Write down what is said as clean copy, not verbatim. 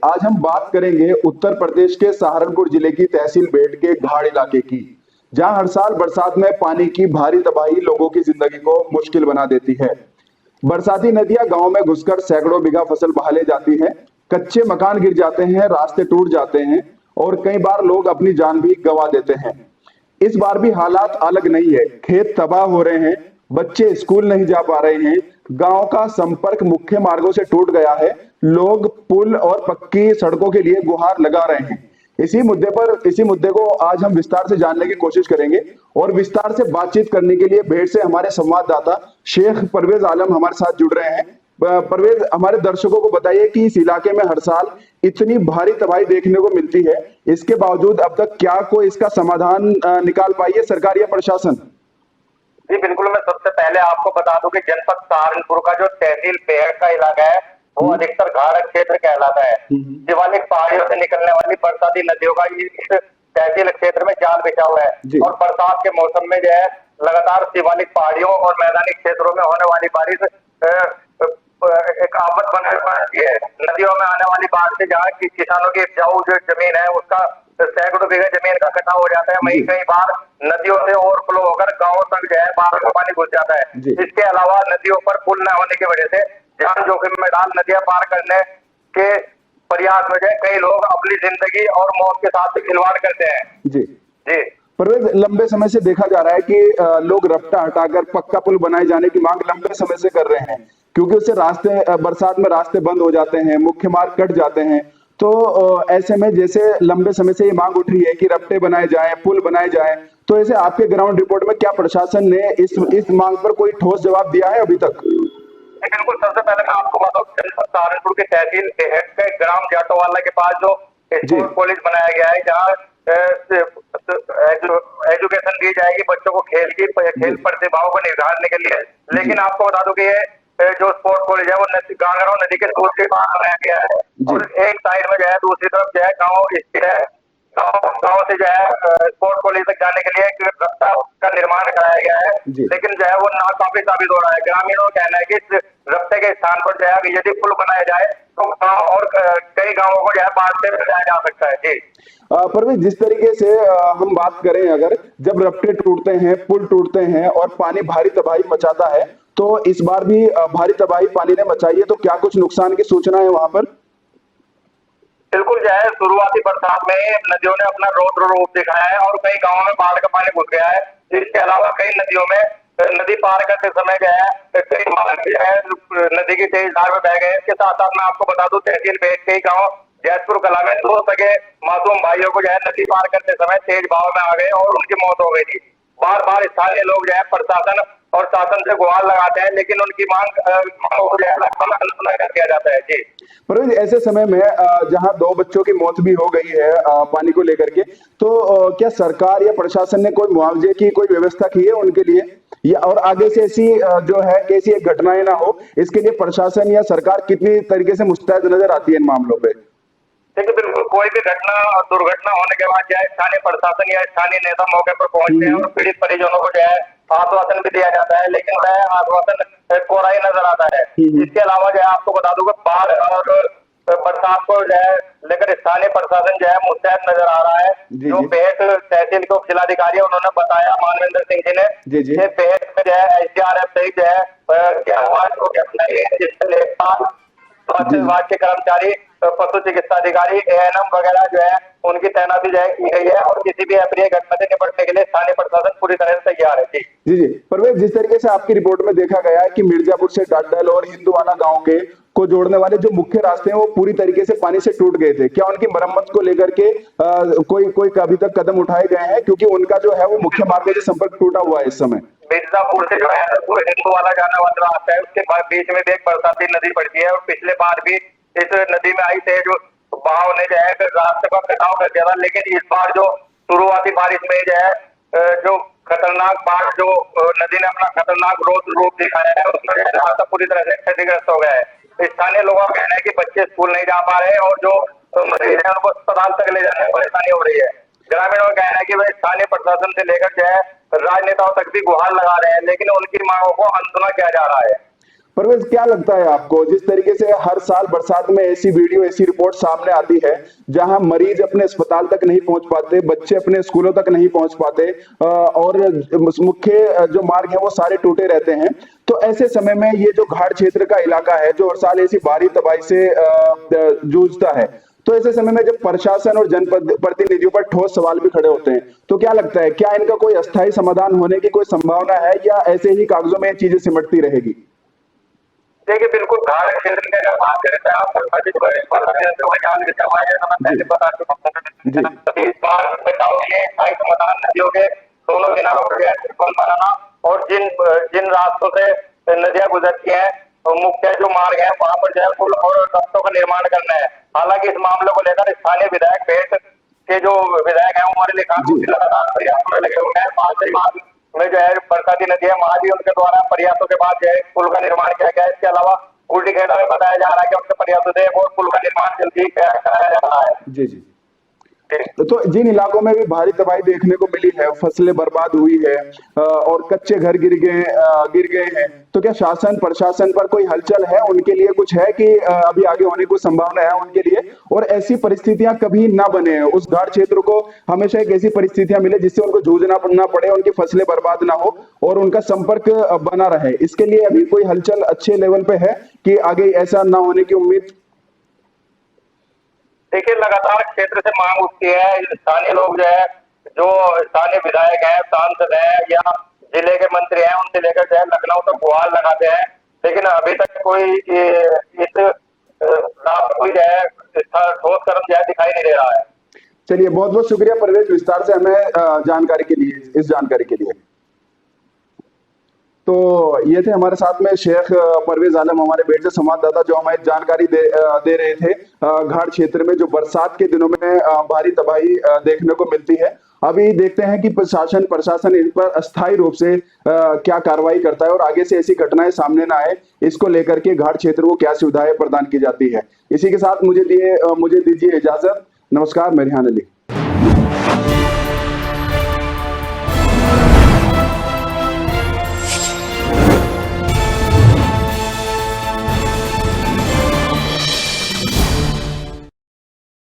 आज हम बात करेंगे उत्तर प्रदेश के सहारनपुर जिले की तहसील बेट के घाड़ इलाके की, जहां हर साल बरसात में पानी की भारी तबाही लोगों की जिंदगी को मुश्किल बना देती है। बरसाती नदियां गांव में घुसकर सैकड़ों बीघा फसल बहा ले जाती हैं, कच्चे मकान गिर जाते हैं, रास्ते टूट जाते हैं और कई बार लोग अपनी जान भी गंवा देते हैं। इस बार भी हालात अलग नहीं है। खेत तबाह हो रहे हैं, बच्चे स्कूल नहीं जा पा रहे हैं, गांव का संपर्क मुख्य मार्गों से टूट गया है, लोग पुल और पक्की सड़कों के लिए गुहार लगा रहे हैं। इसी मुद्दे को आज हम विस्तार से जानने की कोशिश करेंगे और विस्तार से बातचीत करने के लिए भेड़ से हमारे संवाददाता शेख परवेज आलम हमारे साथ जुड़ रहे हैं। परवेज, हमारे दर्शकों को बताइए कि इस इलाके में हर साल इतनी भारी तबाही देखने को मिलती है, इसके बावजूद अब तक क्या कोई इसका समाधान निकाल पाई है सरकार या प्रशासन? जी बिल्कुल, मैं सबसे पहले आपको बता दूं कि जनपद सहारनपुर का जो तहसील बेहड़ का इलाका है वो अधिकतर घाड़ा क्षेत्र कहलाता है। शिवालिक पहाड़ियों से निकलने वाली बरसाती नदियों का इस तहसील क्षेत्र में जाल बिछा हुआ है और बरसात के मौसम में जो है लगातार शिवालिक पहाड़ियों और मैदानी क्षेत्रों में होने वाली बारिश एक आफत बन रही है। नदियों में आने वाली बाढ़ से जहाँ की किसानों की उपजाऊ जो जमीन है उसका सैकड़ों बीघा जमीन का कटाव हो जाता है। वहीं कई बार नदियों से ओवरफ्लो होकर गाँव तक जो है बाढ़ का पानी घुस जाता है। इसके अलावा नदियों पर पुल न होने की वजह से जान जोखिम में डाल नदियां पार करने के प्रयास में जो कई लोग अपनी जिंदगी और मौत के साथ खिलवाड़ करते हैं। जी जी परवेज, लंबे समय से देखा जा रहा है कि लोग रफ्ता हटाकर पक्का पुल बनाए जाने की मांग लंबे समय से कर रहे हैं, क्योंकि उससे रास्ते बरसात में रास्ते बंद हो जाते हैं, मुख्य मार्ग कट जाते हैं। तो ऐसे में जैसे लंबे समय से ये मांग उठ रही है कि रफ्ते बनाए जाएं, पुल बनाए जाएं, तो ऐसे आपके ग्राउंड रिपोर्ट में क्या प्रशासन ने इस मांग पर कोई ठोस जवाब दिया है अभी तक? बिल्कुल, सबसे पहले मैं आपको बताऊं सहारनपुर के तहसील बेहड़ के ग्राम जाटोवाला के पास जो स्पोर्ट कॉलेज बनाया गया है, जहाँ एजुकेशन दी जाएगी बच्चों को खेल प्रतिभाओं को निखारने के लिए। लेकिन आपको बता दूं कि ये जो स्पोर्ट कॉलेज है वो गांगराव नदी के दूसरी पार बनाया गया है और एक साइड में जो है दूसरी तरफ जो है गाँव स्थित है। गाँव से जो है स्पोर्ट कॉलेज तक जाने के लिए एक रास्ता का निर्माण कराया गया है, लेकिन जो है वो नाकाफी साबित हो रहा है। ग्रामीणों का कहना है कि इस रास्ते के स्थान पर जो है यदि पुल बनाया जाए तो गाँव और कई गाँवों को जो है बाढ़ से बचाया जा सकता है। जी परवेज, जिस तरीके से हम बात करें, अगर जब रफ्ते टूटते हैं, पुल टूटते हैं और पानी भारी तबाही मचाता है, तो इस बार भी भारी तबाही पानी ने मचाई है, तो क्या कुछ नुकसान की सूचना है वहां पर? बिल्कुल, जो है शुरुआती बरसात में नदियों ने अपना रौद्र रूप दिखाया है और कई गांवों में बाढ़ का पानी घुस गया है। इसके अलावा कई नदियों में नदी पार करते समय जो है कई नदी की तेज धार में बह गए। इसके साथ साथ मैं आपको बता दूं तहसील बेट के गाँव जैसपुर कला में 2 सगे मासूम भाइयों को जो है नदी पार करते समय तेज बहाव में आ गए और उनकी मौत हो गई थी। बार बार स्थानीय लोग जो है प्रशासन और शासन से गुहार लगाते हैं, लेकिन उनकी मांग किया जाता है। जी परवेज, ऐसे समय में जहां 2 बच्चों की मौत भी हो गई है पानी को लेकर के, तो क्या सरकार या प्रशासन ने कोई मुआवजे की कोई व्यवस्था की है उनके लिए, या और आगे से ऐसी जो है कैसी एक घटनाएं ना हो, इसके लिए प्रशासन या सरकार कितनी तरीके से मुस्तैद नजर आती है इन मामलों पे? देखिए बिल्कुल, कोई भी घटना और दुर्घटना होने के बाद चाहे स्थानीय प्रशासन या स्थानीय नेता मौके पर पहुंचते हैं और पीड़ित परिजनों को जो है आश्वासन भी दिया जाता है, लेकिन वह आश्वासन कोरा ही नजर आता है। इसके अलावा जो है आपको बता दूं कि बाढ़ और बरसात को जो है लेकर स्थानीय प्रशासन जो है मुस्तैद नजर आ रहा है। जो बेहड़ तहसील के उप जिलाधिकारी उन्होंने बताया मानवेंद्र सिंह जी ने बेहड़ में जो है SDRF सहित जो है स्वास्थ्य विभाग के कर्मचारी, पशु चिकित्सा अधिकारी, ANM वगैरह जो है उनकी तैनाती जो है की गई है और किसी भी अप्रिय घटना से निपटने के लिए स्थानीय प्रशासन पूरी तरह से तैयार है। जी परवेज, जिस तरीके से आपकी रिपोर्ट में देखा गया है कि मिर्जापुर से डाडल और हिंदुवाना गांव के को जोड़ने वाले जो मुख्य रास्ते हैं वो पूरी तरीके से पानी से टूट गए थे, क्या उनकी मरम्मत को लेकर के कोई अभी तक कदम उठाए गए हैं, क्योंकि उनका जो है वो मुख्य मार्ग से संपर्क टूटा हुआ है इस समय? मिर्जापुर से जो है हिंदुवाना जाने वाला रास्ता है, उसके बीच में भी एक बरसाती नदी पड़ती है और पिछले बार भी इस नदी में आई तेज बहाव ने जो है रास्ते का कटाव कर दिया था। लेकिन इस बार जो शुरुआती बारिश में जो है जो खतरनाक बाढ़ जो नदी ने अपना खतरनाक रूप दिखाया है उसमें रास्ता पूरी तरह से क्षतिग्रस्त हो गया है। स्थानीय लोगों का कहना है कि बच्चे स्कूल नहीं जा पा रहे हैं और जो मरीज है उनको अस्पताल तक ले जाने में परेशानी हो रही है। ग्रामीणों का कहना है कि वह स्थानीय प्रशासन से लेकर जो है राजनेताओं तक भी गुहार लगा रहे हैं, लेकिन उनकी मांगों को अनसुना किया जा रहा है। परवेज, क्या लगता है आपको, जिस तरीके से हर साल बरसात में ऐसी वीडियो, ऐसी रिपोर्ट सामने आती है जहां मरीज अपने अस्पताल तक नहीं पहुंच पाते, बच्चे अपने स्कूलों तक नहीं पहुंच पाते, और मुख्य जो मार्ग है वो सारे टूटे रहते हैं, तो ऐसे समय में ये जो घाट क्षेत्र का इलाका है जो हर साल ऐसी भारी तबाही से जूझता है, तो ऐसे समय में जब प्रशासन और जनपद प्रतिनिधियों पर ठोस सवाल भी खड़े होते हैं, तो क्या लगता है, क्या इनका कोई अस्थायी समाधान होने की कोई संभावना है या ऐसे ही कागजों में ये चीजें सिमटती रहेगी? देखिए, बिल्कुल घाट क्षेत्र की अगर बात करें तो आप इस बार बचाव के लिए स्थायी समाधान नदियों के दोनों किनारों पर पुल बनाना और जिन जिन रास्तों से नदियां गुजरती हैं तो मुख्य जो मार्ग है वहां पर जो है पुल और रास्तों का निर्माण करना है। हालांकि इस मामले को लेकर स्थानीय विधायक भेंट के जो विधायक है हमारे लिए लगातार प्रयासों में लगे हुए हैं। पास में जो है बरसाती नदी है वहां भी उनके द्वारा प्रयासों के बाद जो है पुल का निर्माण किया गया है। इसके अलावा कुल्टी खेड़ा में बताया जा रहा है कि उनके प्रयासों से और पुल का निर्माण जल्दी कराया जा रहा है। जी जी। तो जिन इलाकों में भी भारी तबाही देखने को मिली है, फसलें बर्बाद हुई है और कच्चे घर गिर गए हैं, तो क्या शासन प्रशासन पर कोई हलचल है, उनके लिए कुछ है कि अभी आगे होने की संभावना है उनके लिए, और ऐसी परिस्थितियां कभी ना बने, उस घाट क्षेत्र को हमेशा एक ऐसी परिस्थितियां मिले जिससे उनको जूझना ना पड़े, उनकी फसलें बर्बाद ना हो और उनका संपर्क बना रहे, इसके लिए अभी कोई हलचल अच्छे लेवल पे है कि आगे ऐसा ना होने की उम्मीद? देखिए, लगातार क्षेत्र से मांग उठती है। स्थानीय लोग जो है, जो स्थानीय विधायक हैं, सांसद हैं या जिले के मंत्री हैं, उनसे लेकर जो है लखनऊ तक गुहार लगाते हैं, लेकिन अभी तक कोई कोई जो है ठोस कदम जो है दिखाई नहीं दे रहा है। चलिए, बहुत बहुत शुक्रिया परवेज, विस्तार से हमें जानकारी के लिए, इस जानकारी के लिए। तो ये थे हमारे साथ में शेख परवेज आलम, हमारे बेट से संवाददाता, जो हमें जानकारी दे रहे थे घाट क्षेत्र में जो बरसात के दिनों में भारी तबाही देखने को मिलती है। अभी देखते हैं कि प्रशासन इन पर अस्थायी रूप से क्या कार्रवाई करता है और आगे से ऐसी घटनाएं सामने ना आए, इसको लेकर के घाट क्षेत्र को क्या सुविधाएं प्रदान की जाती है। इसी के साथ मुझे दीजिए इजाजत। नमस्कार, मैं रेहान अली।